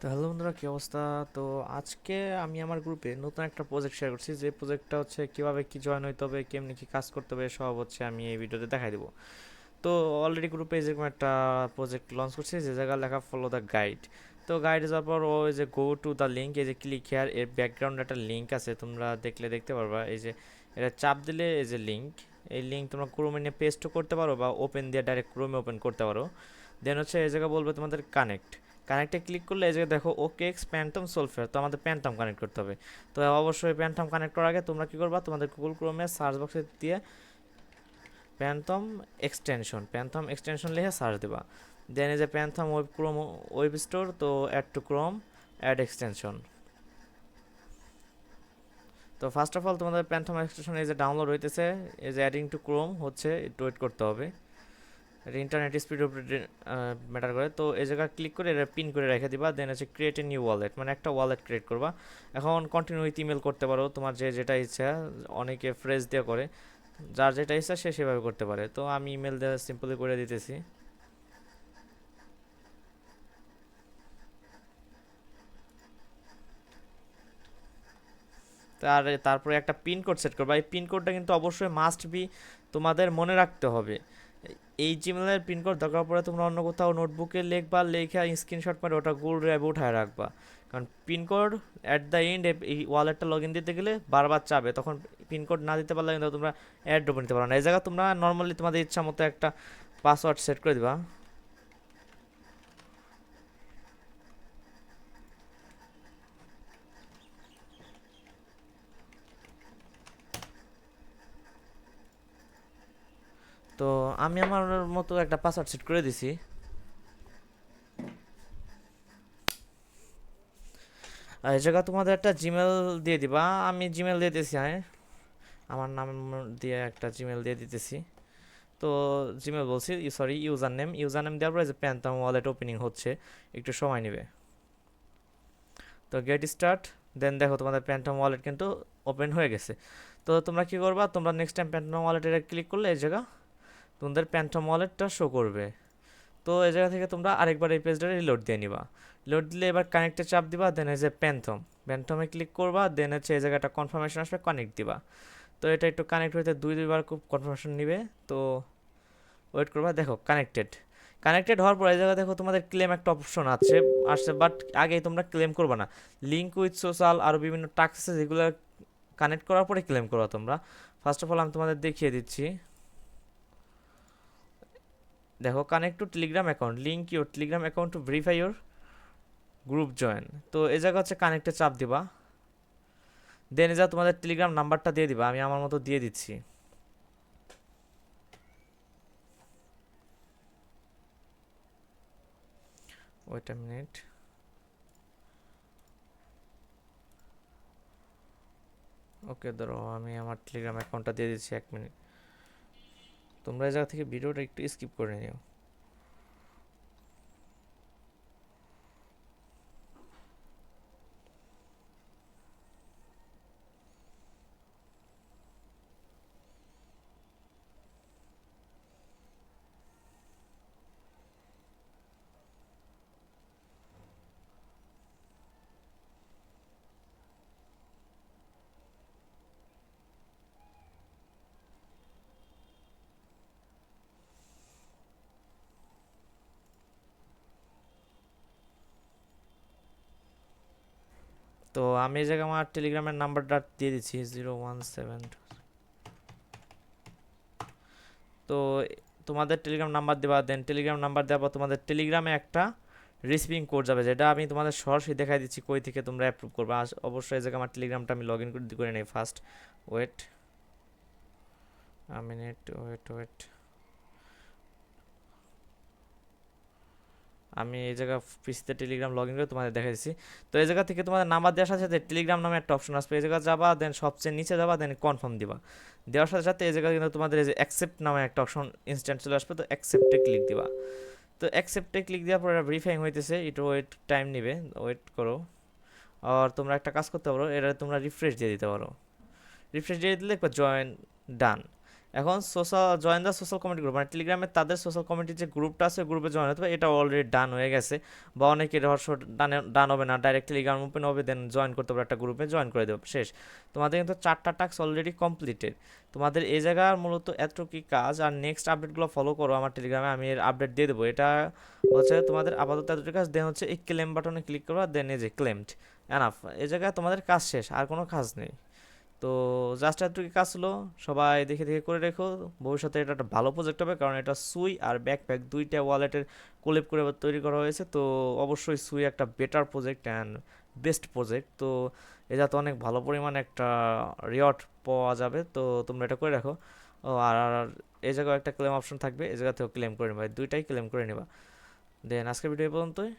তো হ্যালো বন্ধুরা, কি অবস্থা? তো আজকে আমি আমার গ্রুপে নতুন একটা প্রজেক্ট শেয়ার করছি, যে প্রজেক্টটা হচ্ছে কিভাবে কি জয়েন হইতে হবে, কেমনি কি কাজ করতে হবে, সব হচ্ছে আমি এই ভিডিওতে দেখাই দেবো। তো অলরেডি গ্রুপে যেরকম একটা প্রজেক্ট লঞ্চ করছি, যে জায়গায় লেখা ফলো দ্য গাইড। তো গাইডে যাওয়ার পর ওই যে গো টু দ্য লিঙ্ক, এই যে ক্লিক হেয়ার, এর ব্যাকগ্রাউন্ডে একটা লিঙ্ক আছে, তোমরা দেখলে দেখতে পারবা। এই যে এটা চাপ দিলে এই যে লিঙ্ক, এই লিঙ্ক তোমরা ক্রোমে নিয়ে পেস্টও করতে পারো বা ওপেন দিয়ে ডাইরেক্ট ক্রোমে ওপেন করতে পারো। দেন হচ্ছে এই জায়গায় বলবে তোমাদের কানেক্ট। কানেক্টে ক্লিক করলে এই জায়গায় দেখো ওকে এক্স প্যান্টম সলফেয়ার, তো আমাদের প্যান্টম কানেক্ট করতে হবে। তো অবশ্যই প্যান্টম কানেক্ট করার আগে তোমরা কী করবা, তোমাদের গুগল ক্রোমে সার্চ বক্সে দিয়ে প্যান্থম এক্সটেনশন লিখে সার্চ দেবা। দেন এই যে Phantom web Chrome web store, তো add to Chrome, add extension. তো ফার্স্ট অফ অল তোমাদের প্যান্থম এক্সটেনশন এই যে ডাউনলোড হইতেছে, এই যে অ্যাডিং টু ক্রোম হচ্ছে, একটু ওয়েট করতে হবে। এটা ইন্টারনেট স্পিড উপরে ম্যাটার করে। তো এই জায়গায় ক্লিক করে এটা পিন করে রেখে দিবা। দেন হচ্ছে ক্রিয়েট এ নিউ ওয়ালেট, মানে একটা ওয়ালেট ক্রিয়েট করবা। এখন কন্টিনিউ উইথ ইমেল করতে পারো, তোমার যে যেটা ইচ্ছা। অনেকে ফ্রেজ দিয়ে করে, যার যেটা ইচ্ছা সে সেভাবে করতে পারে। তো আমি ইমেল দিয়ে সিম্পলি করে দিতেছি। তারপরে একটা পিন কোড সেট করবা। এই পিন কোডটা কিন্তু অবশ্যই মাস্ট বি তোমাদের মনে রাখতে হবে। এই জিমেলের পিন কোড দরকার পড়ে তোমরা অন্য কোথাও নোটবুকে লিখবা, লেখা স্ক্রিনশট করে ওটা গুগল ড্রাইভে উঠায় রাখবা। কারণ pin code at the end এই ওয়ালেটটা লগ ইন দিতে গেলে বারবার চাবে, তখন পিন কোড না দিতে পারলে কিন্তু তোমরা অ্যাড ঢুকে নিতে পারো না। এই জায়গায় তোমরা নর্মালি তোমাদের ইচ্ছা মতো একটা পাসওয়ার্ড সেট করে দিবা। তো আমি আমার মতো একটা পাসওয়ার্ড সেট করে দিছি। আর এই জায়গায় তোমাদের একটা জিমেল দিয়ে দিবা। আমি জিমেল দিয়ে দিয়েছি, হ্যাঁ, আমার নাম দিয়ে একটা জিমেল দিয়ে দিতেছি। তো জিমেল বলছি, সরি, ইউজার নেম দেওয়ার পরে যে প্যান্থম ওয়ালেট ওপেনিং হচ্ছে, একটু সময় নেবে। তো গেট স্টার্ট। দেন দেখো তোমাদের প্যান্থম ওয়ালেট কিন্তু ওপেন হয়ে গেছে। তো তোমরা কি করবা, তোমরা নেক্সট টাইম প্যান্থম ওয়ালেটে ক্লিক করলে এই জায়গা তোমাদের প্যান্থম ওয়ালেটটা শো করবে। তো এই জায়গা থেকে তোমরা আরেকবার এই পেজটা রিলোড দিয়ে নিবা। লোড দিলে এবার কানেক্টে চাপ দিবা। দেন এই যে প্যান্থমে ক্লিক করবা। দেন হচ্ছে এই জায়গাটা কনফার্মেশন আসবে, কানেক্ট দিবা। তো এটা একটু কানেক্ট হইতে দুই দুইবার খুব কনফার্মেশন নিবে। তো ওয়েট করবা, দেখো কানেক্টেড। কানেক্টেড হওয়ার পর এই জায়গায় দেখো তোমাদের ক্লেম একটা অপশন আছে আসছে, বাট আগেই তোমরা ক্লেম করবা না। লিঙ্ক উইথ সোশ্যাল আরও বিভিন্ন টাস্ক আছে, যেগুলো কানেক্ট করার পরে ক্লেম করবা তোমরা। ফার্স্ট অফ অল আমি তোমাদের দেখিয়ে দিচ্ছি। দেখো, connect to Telegram account, link your Telegram account to verify your group join. তো এই জায়গা হচ্ছে কানেক্টে চাপ দিবা। দেন যা তোমাদের টেলিগ্রাম নাম্বারটা দিয়ে দিবা, আমি আমার মতো দিয়ে দিচ্ছি। Wait a minute. ওকে, ধরো আমি আমার টেলিগ্রাম অ্যাকাউন্টটা দিয়ে দিচ্ছি, 1 মিনিট। তোমরা এই জায়গা থেকে ভিডিওটা একটু স্কিপ করে নিও। তো আমি এই জায়গায় আমার টেলিগ্রামের নাম্বারটা দিয়ে দিচ্ছি, 017। তো তোমাদের টেলিগ্রাম নাম্বার দেবা। দেন টেলিগ্রাম নাম্বার দেওয়ার পর তোমাদের টেলিগ্রামে একটা রিসিভিং কোড যাবে, যেটা আমি তোমাদের সরাসরি দেখাই দিচ্ছি কই থেকে তোমরা অ্যাপ্রুভ করবে। অবশ্যই এই জায়গায় আমার টেলিগ্রামটা আমি লগ ইন করে নিই first. Wait a minute, wait wait. আমি এই জায়গা পিসিতে টেলিগ্রাম লগ ইন করে তোমাদের দেখা দিচ্ছি। তো এই জায়গা থেকে তোমাদের নাম্বার দেওয়ার সাথে সাথে টেলিগ্রাম নামে একটা অপশন আসবে, এই জায়গা যাবা। দেন সবচেয়ে নিচে যাবা, দেন কনফার্ম দিবা। দেওয়ার সাথে সাথে এই জায়গায় কিন্তু তোমাদের এই যে অ্যাকসেপ্ট নামে একটা অপশন ইনস্ট্যান্ট চলে আসবে, তো অ্যাকসেপ্টে ক্লিক দিবা। তো অ্যাকসেপ্টে ক্লিক দেওয়ার পর ভেরিফাইং হইতেছে, একটু ওয়েট টাইম নেবে, ওয়েট করো। আর তোমরা একটা কাজ করতে পারো, এটা তোমরা রিফ্রেশ দিয়ে দিতে পারো। রিফ্রেশ দিয়ে দিলে জয়েন ডান। এখন join the social committee group, মানে টেলিগ্রামে তাদের সোশ্যাল কমিটির যে গ্রুপটা আছে গ্রুপে জয়েন হতে হবে, এটা অলরেডি ডান হয়ে গেছে। বা অনেকের রহস্য ডান হবে না, ডাইরেক্ট টেলিগ্রাম ওপেন হবে দেন জয়েন করতে পারবে, একটা গ্রুপে জয়েন করে দেবে, শেষ। তোমাদের কিন্তু 4টা টাস্ক অলরেডি কমপ্লিটেড। তোমাদের এই জায়গার মূলত এতটুকুই কাজ, আর নেক্সট আপডেটগুলো ফলো করো আমার টেলিগ্রামে, আমি এর আপডেট দিয়ে দেবো। এটা হচ্ছে তোমাদের আপাতত এতটুকু কাজ, দেন হচ্ছে এই ক্লেম বাটনে ক্লিক করো, দেন এই যে ক্লেমড, এনাফ। এই জায়গায় তোমাদের কাজ শেষ, আর কোনো কাজ নেই। তো জাস্ট এতটুকু কাজ ছিল, সবাই দেখে দেখে করে রেখো। ভবিষ্যতে এটা একটা ভালো প্রজেক্ট হবে, কারণ এটা সুই আর ব্যাকপ্যাক দুইটা ওয়ালেটের কোলেব করে তৈরি করা হয়েছে। তো অবশ্যই সুই একটা better project and best project. তো এটা তো অনেক ভালো পরিমাণে একটা রিওয়ার্ড পাওয়া যাবে, তো তোমরা এটা করে রাখো। ও আর এই জায়গায় একটা ক্লেম অপশন থাকবে, এই জায়গা থেকেও ক্লেম করে নেবা, দুইটাই ক্লেম করে নেবা। দেন আজকের ভিডিও এই পর্যন্তই।